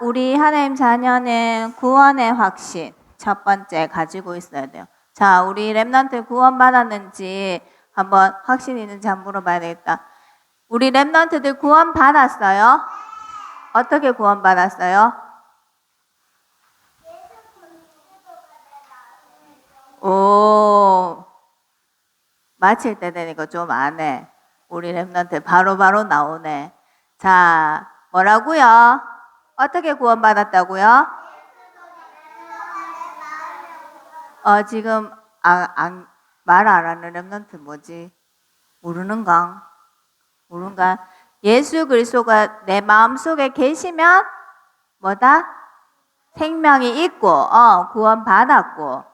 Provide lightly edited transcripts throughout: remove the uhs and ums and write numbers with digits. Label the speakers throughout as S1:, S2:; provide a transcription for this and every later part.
S1: 우리 하나님 자녀는 구원의 확신 첫 번째 가지고 있어야 돼요. 자, 우리 렘넌트 구원 받았는지 한번 확신 있는지 한번 물어봐야 되겠다. 우리 렘넌트들 구원 받았어요? 어떻게 구원 받았어요? 오, 마칠 때 되니까 좀 안 해. 우리 렘넌트 바로바로 나오네. 자, 뭐라고요? 어떻게 구원 받았다고요? 지금 말 안 하는 렘넌트 뭐지? 모르는가? 예수 그리스도가 내 마음속에 계시면 뭐다? 생명이 있고 구원 받았고,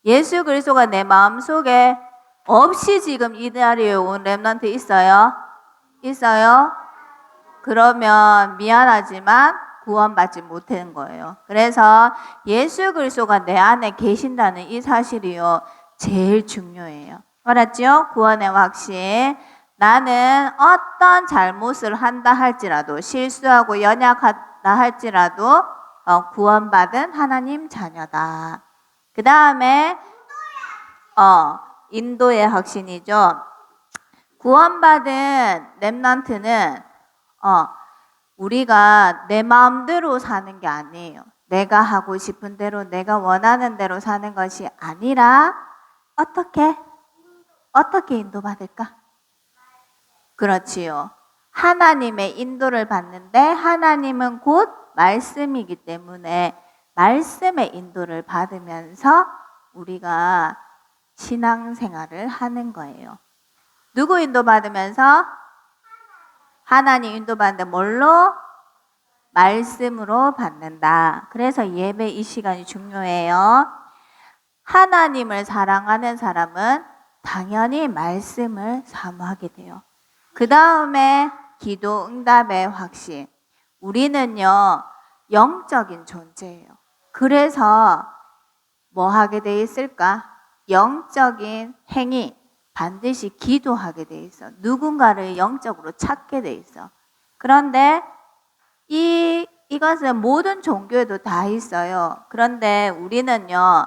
S1: 예수 그리스도가 내 마음속에 없이 지금 이 자리에 온 렘넌트 있어요? 있어요? 그러면 미안하지만 구원받지 못한 거예요. 그래서 예수 그리스도가 내 안에 계신다는 이 사실이요, 제일 중요해요. 알았죠? 구원의 확신. 나는 어떤 잘못을 한다 할지라도, 실수하고 연약하다 할지라도 구원받은 하나님 자녀다. 그 다음에 인도의 확신이죠. 구원받은 렘넌트는 우리가 내 마음대로 사는 게 아니에요. 내가 하고 싶은 대로, 내가 원하는 대로 사는 것이 아니라 어떻게 인도받을까? 그렇지요. 하나님의 인도를 받는데, 하나님은 곧 말씀이기 때문에 말씀의 인도를 받으면서 우리가 신앙생활을 하는 거예요. 누구 인도받으면서? 하나님 인도받는데 뭘로? 말씀으로 받는다. 그래서 예배 이 시간이 중요해요. 하나님을 사랑하는 사람은 당연히 말씀을 사모하게 돼요. 그 다음에 기도 응답의 확신. 우리는요, 영적인 존재예요. 그래서 뭐 하게 돼 있을까? 영적인 행위, 반드시 기도하게 돼 있어. 누군가를 영적으로 찾게 돼 있어. 그런데 이것은 모든 종교에도 다 있어요. 그런데 우리는요,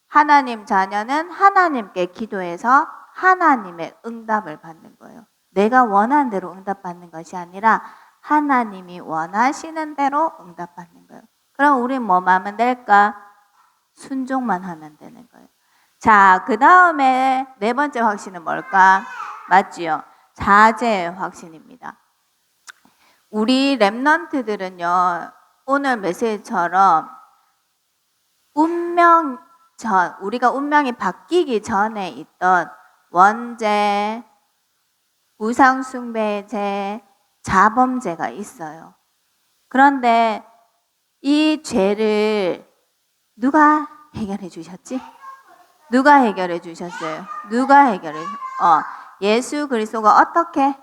S1: 하나님 자녀는 하나님께 기도해서 하나님의 응답을 받는 거예요. 내가 원하는 대로 응답받는 것이 아니라 하나님이 원하시는 대로 응답받는 거예요. 그럼 우리 뭐만 하면 될까? 순종만 하면 되는 거예요. 자, 그 다음에 네 번째 확신은 뭘까? 맞지요? 자제의 확신입니다. 우리 렘넌트들은요, 오늘 메시지처럼 우리가 운명이 바뀌기 전에 있던 원죄, 우상숭배죄, 자범죄가 있어요. 그런데 이 죄를 누가 해결해 주셨지? 누가 해결해 주셨어요? 예수 그리스도가 어떻게?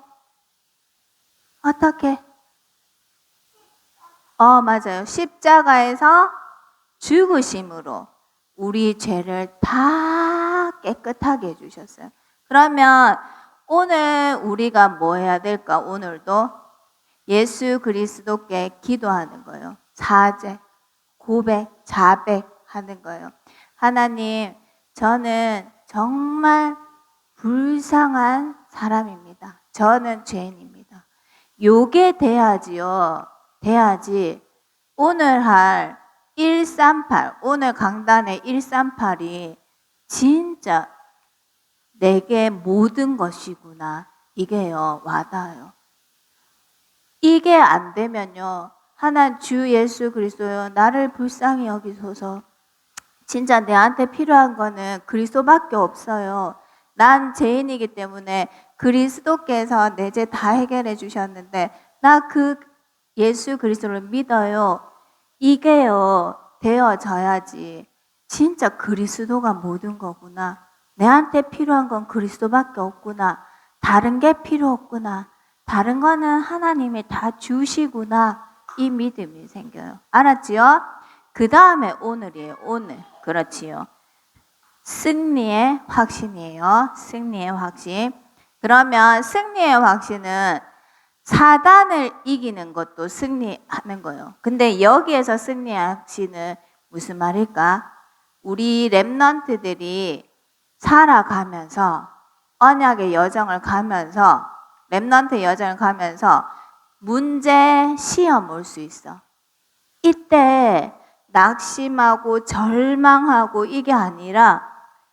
S1: 맞아요. 십자가에서 죽으심으로 우리 죄를 다 깨끗하게 해주셨어요. 그러면 오늘 우리가 뭐 해야 될까? 오늘도 예수 그리스도께 기도하는 거예요. 사죄, 고백, 자백하는 거예요. 하나님, 저는 정말 불쌍한 사람입니다. 저는 죄인입니다. 요게 돼야지 오늘 할 138, 오늘 강단의 138이 진짜 내게 모든 것이구나. 이게요, 와닿아요. 이게 안 되면요, 하나님 주 예수 그리스도요, 나를 불쌍히 여기소서. 진짜 내한테 필요한 거는 그리스도밖에 없어요. 난 죄인이기 때문에 그리스도께서 내 죄 다 해결해 주셨는데 나 그 예수 그리스도를 믿어요. 이게요, 되어져야지 진짜 그리스도가 모든 거구나. 내한테 필요한 건 그리스도밖에 없구나. 다른 게 필요 없구나. 다른 거는 하나님이 다 주시구나. 이 믿음이 생겨요. 알았지요? 그 다음에 오늘이에요. 오늘. 그렇지요. 승리의 확신이에요. 승리의 확신. 그러면 승리의 확신은 사단을 이기는 것도 승리하는 거예요. 근데 여기에서 승리하시는 무슨 말일까? 우리 렘넌트들이 살아가면서 언약의 여정을 가면서 렘넌트 여정을 가면서 문제, 시험 올 수 있어. 이때 낙심하고 절망하고 이게 아니라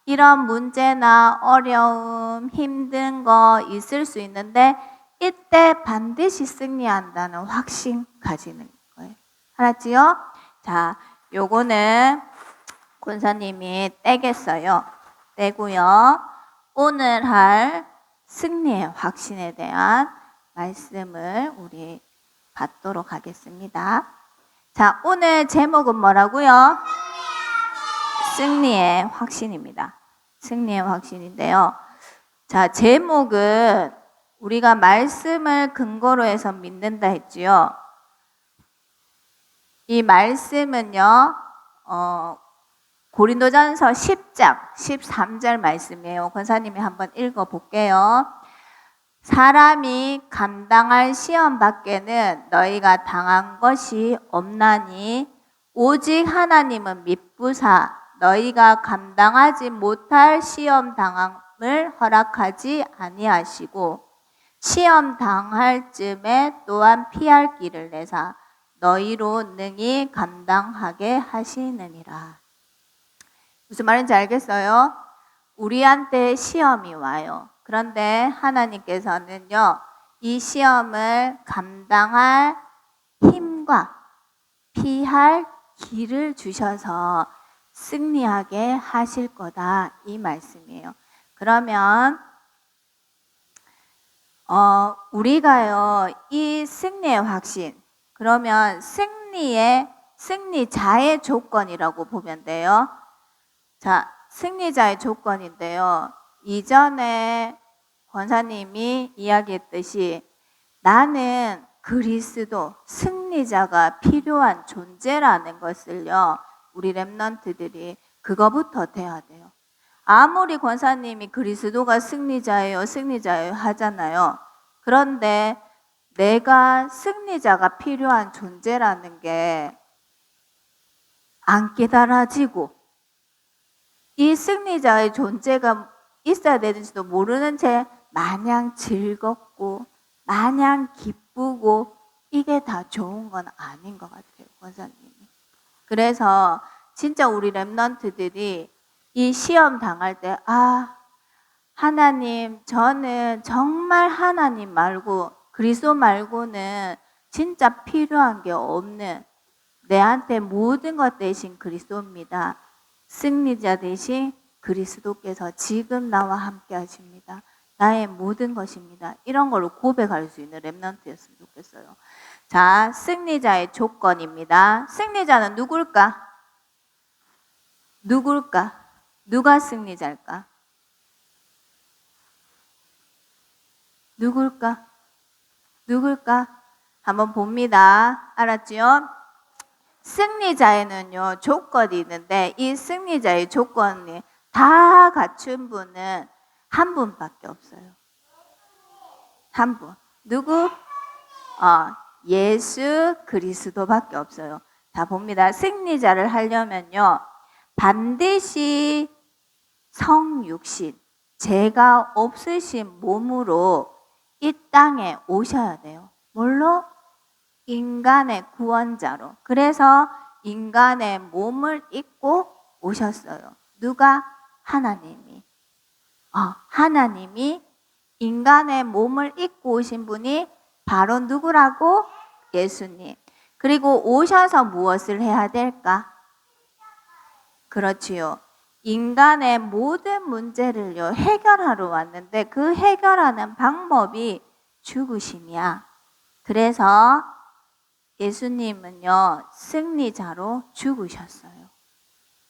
S1: 이런 문제나 어려움, 힘든 거 있을 수 있는데 이때 반드시 승리한다는 확신 가지는 거예요. 알았지요? 자, 요거는 권사님이 떼겠어요. 떼고요. 오늘 할 승리의 확신에 대한 말씀을 우리 받도록 하겠습니다. 자, 오늘 제목은 뭐라고요? 승리의 확신입니다. 승리의 확신인데요. 자, 제목은 우리가 말씀을 근거로 해서 믿는다 했지요. 이 말씀은요, 고린도전서 10장 13절 말씀이에요. 권사님이 한번 읽어볼게요. 사람이 감당할 시험 밖에는 너희가 당한 것이 없나니 오직 하나님은 미쁘사 너희가 감당하지 못할 시험 당함을 허락하지 아니하시고 시험 당할 쯤에 또한 피할 길을 내사 너희로 능히 감당하게 하시느니라. 무슨 말인지 알겠어요? 우리한테 시험이 와요. 그런데 하나님께서는요, 이 시험을 감당할 힘과 피할 길을 주셔서 승리하게 하실 거다. 이 말씀이에요. 그러면 우리가요, 이 승리의 확신, 그러면 승리자의 조건이라고 보면 돼요. 자, 승리자의 조건인데요. 이전에 권사님이 이야기했듯이 나는 그리스도, 승리자가 필요한 존재라는 것을요, 우리 렘넌트들이 그거부터 돼야 돼요. 아무리 권사님이 그리스도가 승리자예요 하잖아요. 그런데 내가 승리자가 필요한 존재라는 게 안 깨달아지고 이 승리자의 존재가 있어야 되는지도 모르는 채 마냥 즐겁고 마냥 기쁘고 이게 다 좋은 건 아닌 것 같아요, 권사님이. 그래서 진짜 우리 렘넌트들이 이 시험 당할 때 하나님, 저는 정말 하나님 말고 그리스도 말고는 진짜 필요한 게 없는 내한테 모든 것 대신 그리스도입니다. 승리자 대신 그리스도께서 지금 나와 함께 하십니다. 나의 모든 것입니다. 이런 걸로 고백할 수 있는 렘넌트였으면 좋겠어요. 자, 승리자의 조건입니다. 승리자는 누굴까? 누가 승리자일까? 누굴까? 한번 봅니다. 알았지요? 승리자에는요, 조건이 있는데 이 승리자의 조건이 다 갖춘 분은 한 분밖에 없어요. 한 분. 누구? 예수 그리스도밖에 없어요. 자, 봅니다. 승리자를 하려면요, 반드시 성육신, 죄가 없으신 몸으로 이 땅에 오셔야 돼요. 뭘로? 인간의 구원자로. 그래서 인간의 몸을 입고 오셨어요. 누가? 하나님이. 하나님이 인간의 몸을 입고 오신 분이 바로 누구라고? 예수님. 그리고 오셔서 무엇을 해야 될까? 그렇지요. 인간의 모든 문제를요, 해결하러 왔는데 그 해결하는 방법이 죽으심이야. 그래서 예수님은요, 승리자로 죽으셨어요.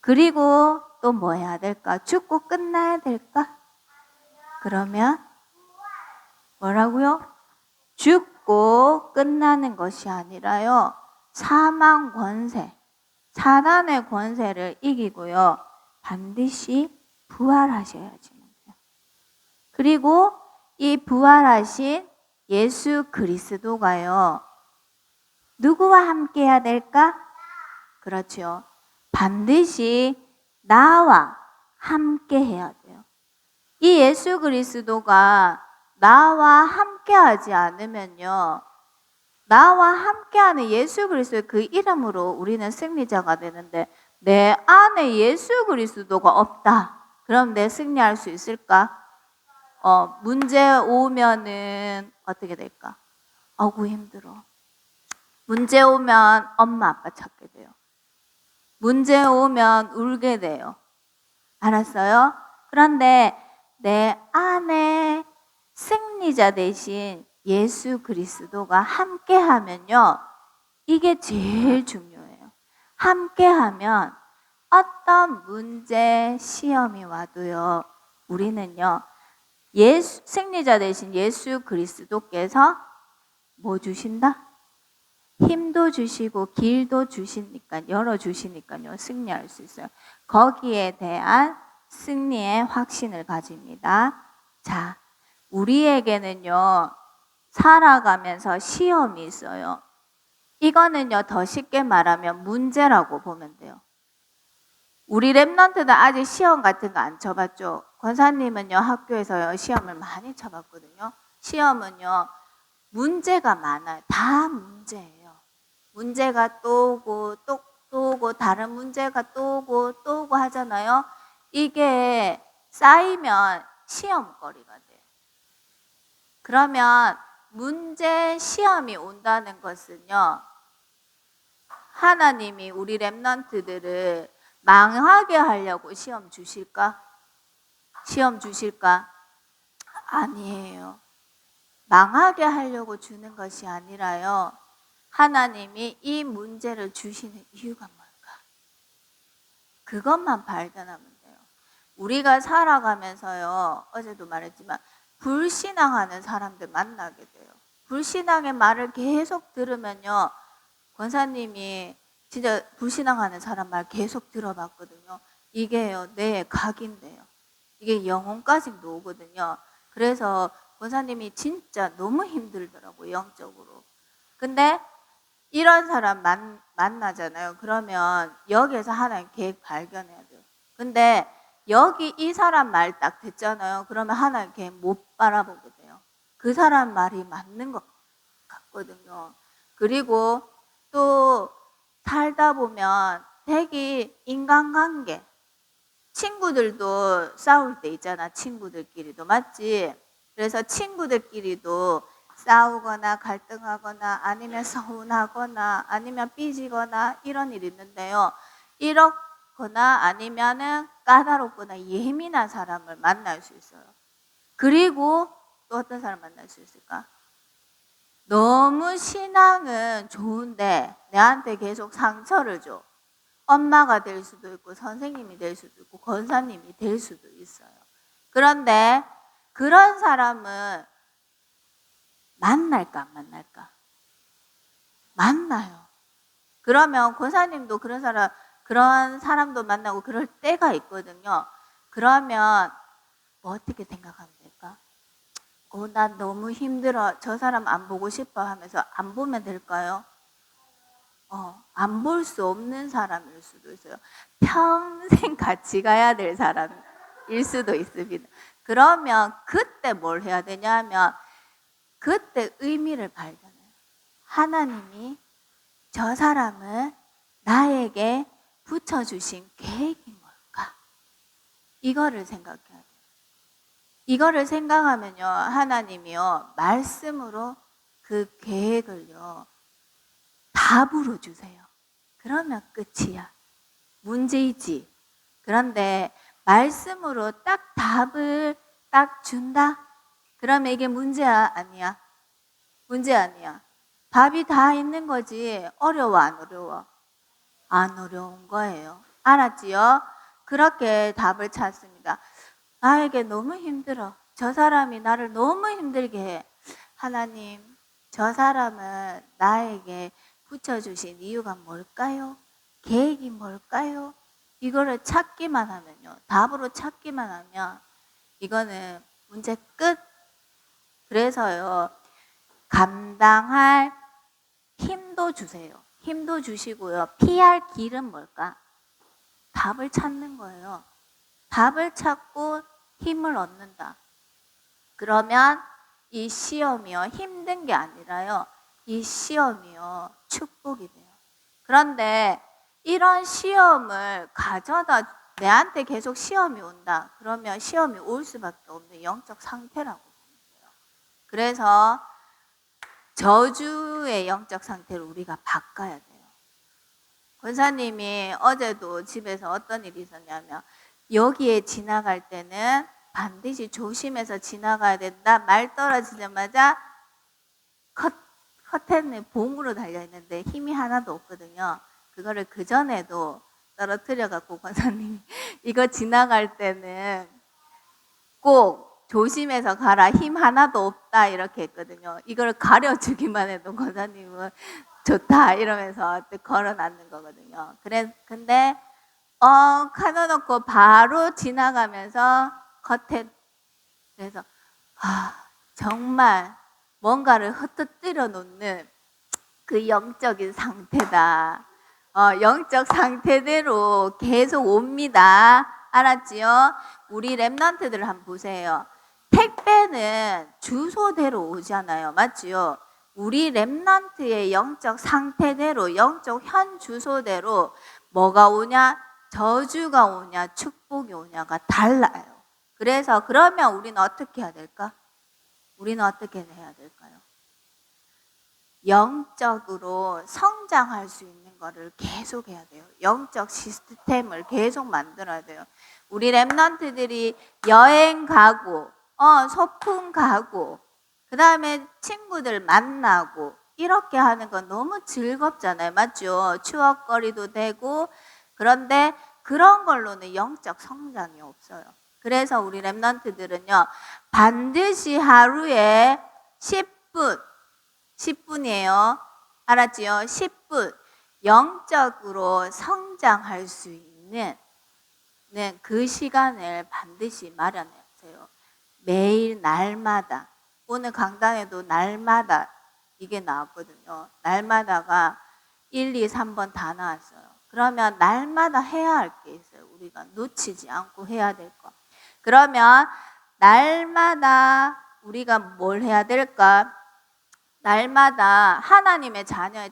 S1: 그리고 또 뭐 해야 될까? 죽고 끝나야 될까? 그러면 뭐라고요? 죽고 끝나는 것이 아니라요, 사망 권세, 사단의 권세를 이기고요, 반드시 부활하셔야지. 그리고 이 부활하신 예수 그리스도가요. 누구와 함께 해야 될까? 그렇죠. 반드시 나와 함께 해야 돼요. 이 예수 그리스도가 나와 함께 하지 않으면요. 나와 함께하는 예수 그리스도의 그 이름으로 우리는 승리자가 되는데 내 안에 예수 그리스도가 없다. 그럼 내 승리할 수 있을까? 문제 오면은 어떻게 될까? 아이고 힘들어. 문제 오면 엄마 아빠 찾게 돼요. 문제 오면 울게 돼요. 알았어요? 그런데 내 안에 승리자 대신 예수 그리스도가 함께 하면요. 이게 제일 중요해요. 함께 하면 어떤 문제, 시험이 와도요. 우리는요. 승리자 대신 예수 그리스도께서 뭐 주신다? 힘도 주시고 길도 주시니까 열어주시니까요. 승리할 수 있어요. 거기에 대한 승리의 확신을 가집니다. 자, 우리에게는요. 살아가면서 시험이 있어요. 이거는요. 더 쉽게 말하면 문제라고 보면 돼요. 우리 랩런트는 아직 시험 같은 거 안 쳐봤죠? 권사님은요. 학교에서요. 시험을 많이 쳐봤거든요. 시험은요. 문제가 많아요. 다 문제예요. 문제가 또 오고 또 오고 다른 문제가 또 오고 또 오고 하잖아요. 이게 쌓이면 시험거리가 돼요. 그러면 문제, 시험이 온다는 것은요. 하나님이 우리 랩런트들을 망하게 하려고 시험 주실까? 시험 주실까? 아니에요. 망하게 하려고 주는 것이 아니라요. 하나님이 이 문제를 주시는 이유가 뭘까? 그것만 발견하면 돼요. 우리가 살아가면서요. 어제도 말했지만 불신앙하는 사람들 만나게 돼요. 불신앙의 말을 계속 들으면요. 권사님이 진짜 불신앙하는 사람 말 계속 들어봤거든요. 이게요. 내 각인데요. 이게 영혼까지도 오거든요. 그래서 권사님이 진짜 너무 힘들더라고요. 영적으로. 근데 이런 사람 만나잖아요. 그러면 여기에서 하나님 계획 발견해야 돼요. 근데 여기 이 사람 말 딱 듣잖아요. 그러면 하나님 계획 못 바라보게 돼요. 그 사람 말이 맞는 것 같거든요. 그리고 또 살다 보면 되게 인간관계, 친구들도 싸울 때 있잖아. 친구들끼리도 맞지? 그래서 친구들끼리도 싸우거나 갈등하거나 아니면 서운하거나 아니면 삐지거나 이런 일이 있는데요. 이렇거나 아니면은 까다롭거나 예민한 사람을 만날 수 있어요. 그리고 또 어떤 사람 만날 수 있을까? 너무 신앙은 좋은데 내한테 계속 상처를 줘. 엄마가 될 수도 있고 선생님이 될 수도 있고 권사님이 될 수도 있어요. 그런데 그런 사람은 만날까 안 만날까? 만나요. 그러면 권사님도 그런 사람도 만나고 그럴 때가 있거든요. 그러면 뭐 어떻게 생각하면 될까? 난 너무 힘들어. 저 사람 안 보고 싶어 하면서 안 보면 될까요? 안 볼 수 없는 사람일 수도 있어요. 평생 같이 가야 될 사람일 수도 있습니다. 그러면 그때 뭘 해야 되냐 하면 그때 의미를 발견해요. 하나님이 저 사람을 나에게 붙여주신 계획이 뭘까? 이거를 생각해야 돼요. 이거를 생각하면요. 하나님이요. 말씀으로 그 계획을요. 답으로 주세요. 그러면 끝이야. 문제이지. 그런데 말씀으로 딱 답을 딱 준다? 그러면 이게 문제야? 아니야? 문제 아니야. 답이 다 있는 거지. 어려워 안 어려워? 안 어려운 거예요. 알았지요? 그렇게 답을 찾습니다. 나에게 너무 힘들어. 저 사람이 나를 너무 힘들게 해. 하나님, 저 사람은 나에게 붙여주신 이유가 뭘까요? 계획이 뭘까요? 이거를 찾기만 하면요. 답으로 찾기만 하면 이거는 문제 끝. 그래서요. 감당할 힘도 주세요. 힘도 주시고요. 피할 길은 뭘까? 답을 찾는 거예요. 답을 찾고 힘을 얻는다. 그러면 이 시험이요, 힘든 게 아니라요, 이 시험이요, 축복이 돼요. 그런데 이런 시험을 가져다 내한테 계속 시험이 온다. 그러면 시험이 올 수밖에 없는 영적 상태라고 보면 돼요. 그래서 저주의 영적 상태를 우리가 바꿔야 돼요. 권사님이 어제도 집에서 어떤 일이 있었냐면, 여기에 지나갈 때는 반드시 조심해서 지나가야 된다. 말 떨어지자마자 커튼에 봉으로 달려있는데 힘이 하나도 없거든요. 그거를 그전에도 떨어뜨려갖고 권사님이 이거 지나갈 때는 꼭 조심해서 가라. 힘 하나도 없다. 이렇게 했거든요. 이걸 가려주기만 해도 권사님은 좋다. 이러면서 걸어놨는 거거든요. 근데 가둬놓고 바로 지나가면서 겉에 그래서 정말 뭔가를 흩어뜨려 놓는 그 영적인 상태다. 영적 상태대로 계속 옵니다. 알았지요? 우리 랩런트들 한번 보세요. 택배는 주소대로 오잖아요. 맞지요? 우리 랩런트의 영적 상태대로, 영적 현 주소대로 뭐가 오냐? 저주가 오냐, 축복이 오냐가 달라요. 그래서 그러면 우리는 어떻게 해야 될까? 우리는 어떻게 해야 될까요? 영적으로 성장할 수 있는 거를 계속 해야 돼요. 영적 시스템을 계속 만들어야 돼요. 우리 랩런트들이 여행 가고, 소풍 가고, 그 다음에 친구들 만나고, 이렇게 하는 건 너무 즐겁잖아요. 맞죠? 추억거리도 되고, 그런데 그런 걸로는 영적 성장이 없어요. 그래서 우리 랩런트들은요, 반드시 하루에 10분이에요. 알았지요? 10분. 영적으로 성장할 수 있는 그 시간을 반드시 마련하세요. 매일 날마다. 오늘 강단에도 날마다 이게 나왔거든요. 날마다가 1, 2, 3번 다 나왔어요. 그러면 날마다 해야 할 게 있어요. 우리가 놓치지 않고 해야 될 거. 그러면 날마다 우리가 뭘 해야 될까? 날마다 하나님의 자녀의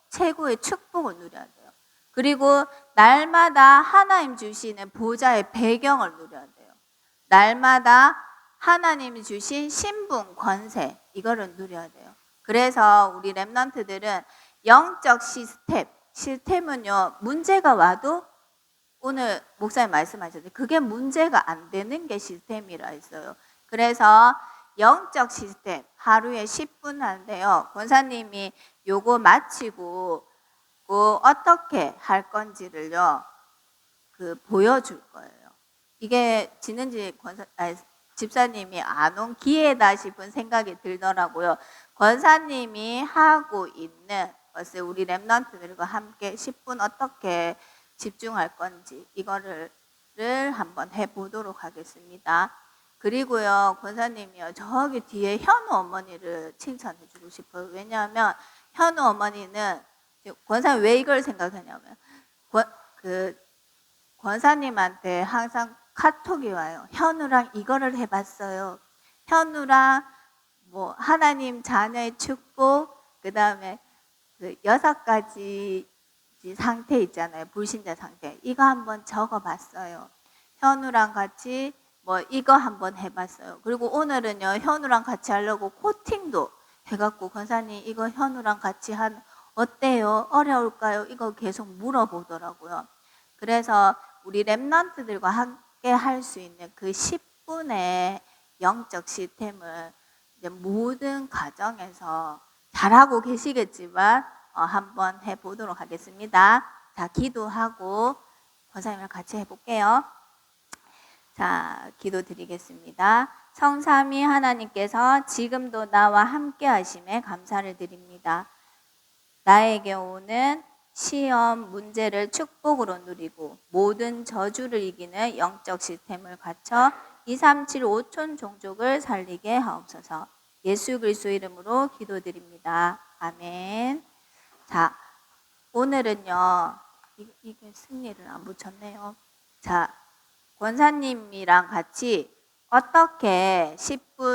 S1: 최고의 축복을 누려야 돼요. 그리고 날마다 하나님 주시는 보좌의 배경을 누려야 돼요. 날마다 하나님이 주신 신분, 권세, 이거를 누려야 돼요. 그래서 우리 랩런트들은 영적 시스템은요, 문제가 와도 오늘 목사님 말씀하셨는데 그게 문제가 안 되는 게 시스템이라 했어요. 그래서 영적 시스템 하루에 10분 하는데요. 권사님이 요거 마치고 어떻게 할 건지를요, 보여줄 거예요. 이게 지는지 집사님이 안 온 기회다 싶은 생각이 들더라고요. 권사님이 하고 있는 것을 우리 랩런트들과 함께 10분 어떻게 집중할 건지 이거를 한번 해보도록 하겠습니다. 그리고요, 권사님이요, 저기 뒤에 현우 어머니를 칭찬해주고 싶어요. 왜냐하면 현우 어머니는 권사님 왜 이걸 생각하냐면 권사님한테 항상 카톡이 와요. 현우랑 이거를 해봤어요. 현우랑 뭐 하나님 자녀의 축복, 그 다음에 6가지 상태 있잖아요. 불신자 상태. 이거 한번 적어봤어요. 현우랑 같이 뭐 이거 한번 해봤어요. 그리고 오늘은요, 현우랑 같이 하려고 코팅도 해갖고 권사님 이거 현우랑 같이 어때요? 어려울까요? 이거 계속 물어보더라고요. 그래서 우리 랩런트들과 함께 할 수 있는 그 10분의 영적 시스템을 이제 모든 가정에서 잘하고 계시겠지만 한번 해보도록 하겠습니다. 자, 기도하고 권사님을 같이 해볼게요. 자, 기도 드리겠습니다. 성삼위 하나님께서 지금도 나와 함께 하심에 감사를 드립니다. 나에게 오는 시험, 문제를 축복으로 누리고 모든 저주를 이기는 영적 시스템을 갖춰 2, 3, 7, 5촌 종족을 살리게 하옵소서. 예수 그리스도 이름으로 기도드립니다. 아멘. 자, 오늘은요. 이게 승리를 안 붙였네요. 자, 권사님이랑 같이 어떻게 10분